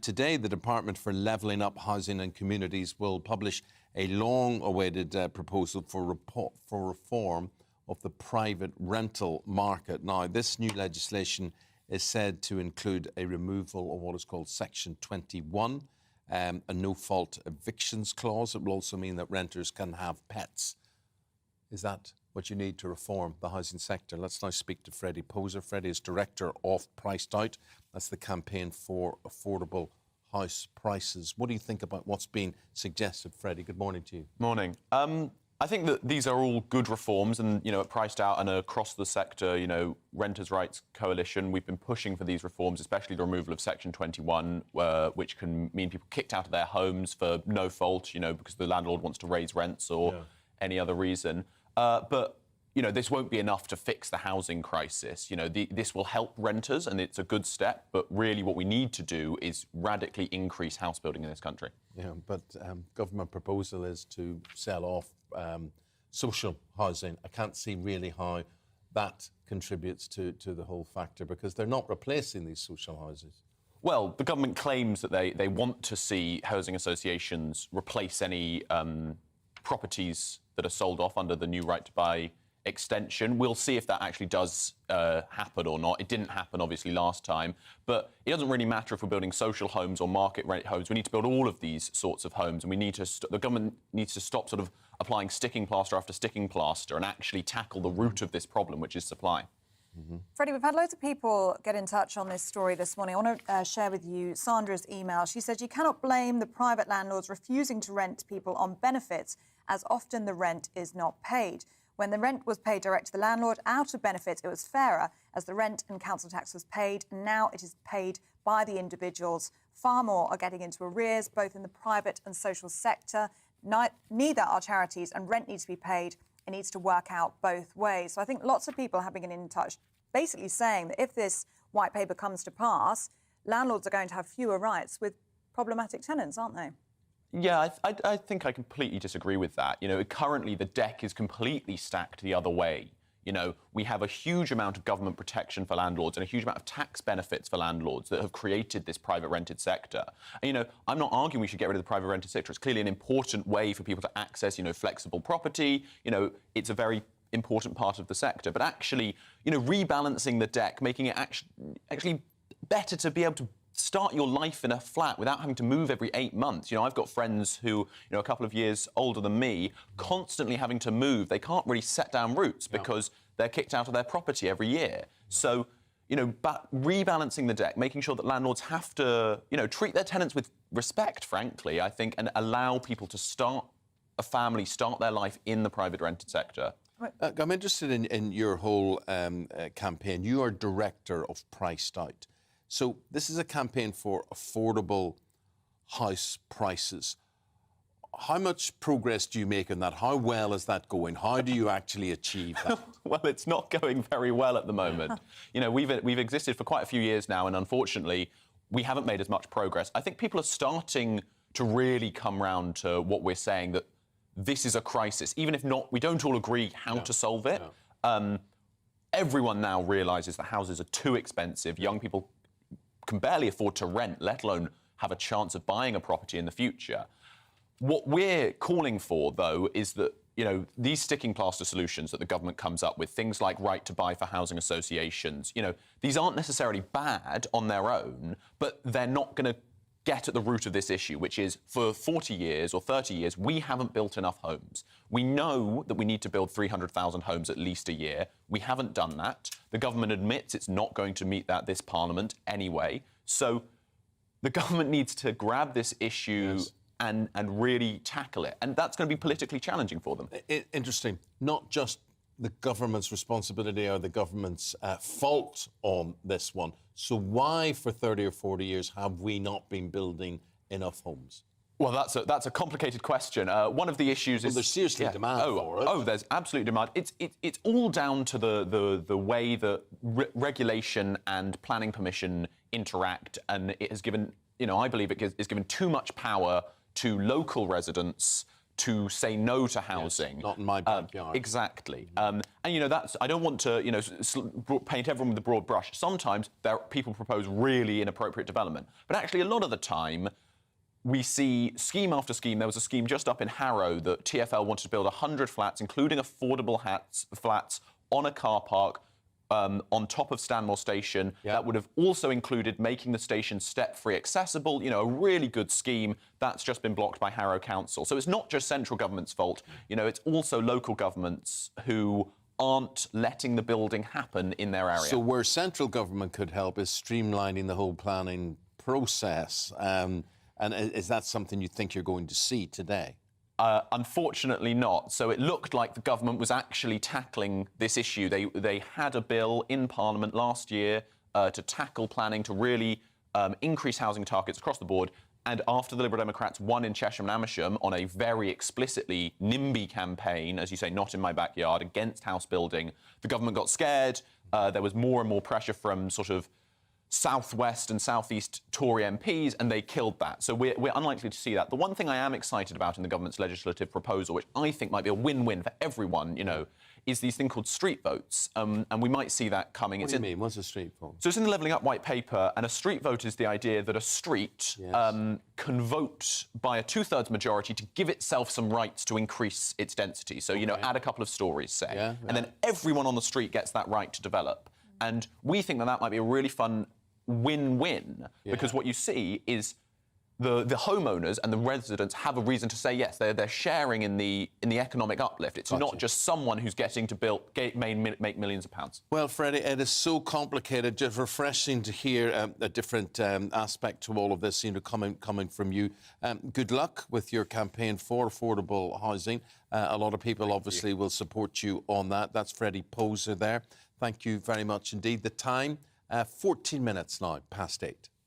Today, the Department for Levelling Up Housing and Communities will publish a long-awaited proposal for reform of the private rental market. Now, this new legislation is said to include a removal of what is called Section 21, a no-fault evictions clause. It will also mean that renters can have pets. Is that what you need to reform the housing sector? Let's now speak to Freddie Poser. Freddie is Director of Priced Out. That's the campaign for affordable house prices. What do you think about what's being suggested, Freddie? Good morning to you. Morning. I think that these are all good reforms and, at Priced Out and across the sector, Renters' Rights Coalition, we've been pushing for these reforms, especially the removal of Section 21, which can mean people kicked out of their homes for no fault, because the landlord wants to raise rents or any other reason. But this won't be enough to fix the housing crisis. This will help renters and it's a good step, but really what we need to do is radically increase house building in this country. Yeah, but government proposal is to sell off social housing. I can't see really how that contributes to the whole factor, because they're not replacing these social houses. Well, the government claims that they want to see housing associations replace any properties that are sold off under the new right to buy extension. We'll see if that actually does happen or not. It didn't happen, obviously, last time. But it doesn't really matter if we're building social homes or market rate homes. We need to build all of these sorts of homes, and we need to the government needs to stop sort of applying sticking plaster after sticking plaster and actually tackle the root of this problem, which is supply. Freddie, we've had loads of people get in touch on this story this morning. I want to share with you Sandra's email. She said, "You cannot blame the private landlords refusing to rent people on benefits, as often the rent is not paid. When the rent was paid direct to the landlord out of benefit, it was fairer, as the rent and council tax was paid, and now it is paid by the individuals. Far more are getting into arrears, both in the private and social sector. Neither are charities, and rent needs to be paid. It needs to work out both ways." So I think lots of people have been in touch basically saying that if this white paper comes to pass, landlords are going to have fewer rights with problematic tenants, aren't they? Yeah, I think I completely disagree with that. Currently the deck is completely stacked the other way. We have a huge amount of government protection for landlords and a huge amount of tax benefits for landlords that have created this private rented sector. And, I'm not arguing we should get rid of the private rented sector. It's clearly an important way for people to access, flexible property. It's a very important part of the sector. But actually, rebalancing the deck, making it actually better to be able to start your life in a flat without having to move every 8 months. I've got friends who, a couple of years older than me, constantly having to move. They can't really set down roots because they're kicked out of their property every year. So, but rebalancing the deck, making sure that landlords have to, treat their tenants with respect, frankly, I think, and allow people to start a family, start their life in the private rented sector. I'm interested in your whole campaign. You are Director of Priced Out. So this is a campaign for affordable house prices. How much progress do you make in that? How well is that going? How do you actually achieve that? Well, it's not going very well at the moment. We've existed for quite a few years now, and unfortunately, we haven't made as much progress. I think people are starting to really come round to what we're saying, that this is a crisis. Even if we don't all agree how to solve it. Everyone now realises that houses are too expensive. Young people can barely afford to rent, let alone have a chance of buying a property in the future. What we're calling for, though, is that, these sticking plaster solutions that the government comes up with, things like right to buy for housing associations, these aren't necessarily bad on their own, but they're not going to get at the root of this issue, which is for 40 years or 30 years, we haven't built enough homes. We know that we need to build 300,000 homes at least a year. We haven't done that. The government admits it's not going to meet that this Parliament anyway. So the government needs to grab this issue and really tackle it. And that's going to be politically challenging for them. Interesting. Not just the government's responsibility or the government's fault on this one. So why, for 30 or 40 years, have we not been building enough homes? Well, that's a complicated question. One of the issues is there's seriously demand for it. Oh, there's absolute demand. It's all down to the way that regulation and planning permission interact, and it has given, I believe it has given too much power to local residents to say no to housing. Yes, not in my backyard. Exactly. And, you know, that's, I don't want to, you know, paint everyone with a broad brush. Sometimes people propose really inappropriate development. But actually, a lot of the time, we see scheme after scheme. There was a scheme just up in Harrow that TfL wanted to build 100 flats, including affordable flats, on a car park on top of Stanmore Station. Yeah. That would have also included making the station step-free accessible. You know, a really good scheme. That's just been blocked by Harrow Council. So it's not just central government's fault. You know, it's also local governments who aren't letting the building happen in their area. So where central government could help is streamlining the whole planning process. And is that something you think you're going to see today? Unfortunately not. So it looked like the government was actually tackling this issue. They had a bill in Parliament last year to tackle planning, to really increase housing targets across the board. And after the Liberal Democrats won in Chesham and Amersham on a very explicitly NIMBY campaign, as you say, not in my backyard, against house building, the government got scared. There was more and more pressure from sort of southwest and southeast Tory MPs, and they killed that. So we're unlikely to see that. The one thing I am excited about in the government's legislative proposal, which I think might be a win-win for everyone, you know, is these thing called street votes. And we might see that coming. What do you mean? What's a street vote? So it's in the Levelling Up white paper, and a street vote is the idea that a street can vote by a two-thirds majority to give itself some rights to increase its density. So, you know, add a couple of stories, say. And then everyone on the street gets that right to develop. And we think that that might be a really fun win-win, because what you see is the homeowners and the residents have a reason to say yes. They're sharing in the economic uplift. It's not just someone who's getting to make millions of pounds. Well, Freddie, it is so complicated. Just refreshing to hear a different aspect to all of this, you know, coming from you. Good luck with your campaign for affordable housing. A lot of people obviously will support you on that. That's Freddie Poser there. Thank you very much indeed. The time, 14 minutes now past 8.